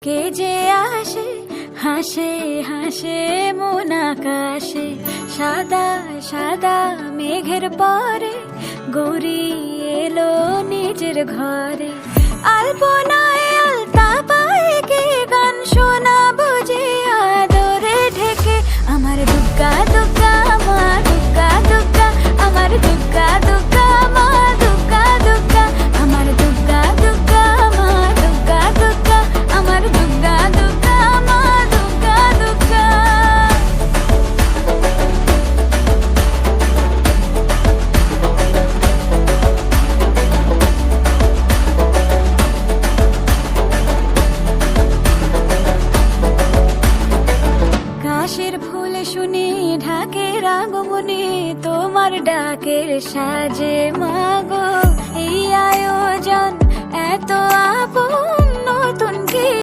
কে যে আসে হাসে হাসে মন আকাশে, সাদা সাদা মেঘের পরে গৌরী এলো নিজের ঘরে। আলপনায় আলতা পায়ে কে গান শোনা বুঝে আদরে ঢেকে, আমার দুগ্গা দুগ্গা মা দুগ্গা দুগ্গা, আমার দুগ্গা দুগ্গা মা দুগ্গা দুগ্গা, আমার দুগ্গা দুগ্গা মা দুগ্গা দুগ্গা, আমার দুগ্গা দুগ্গা মা দুগ্গা দুগ্গা। কাশের ফুল শুনি ঢাকের আগমনে, তোমার ডাকের সাজে মাগো এই আয়োজন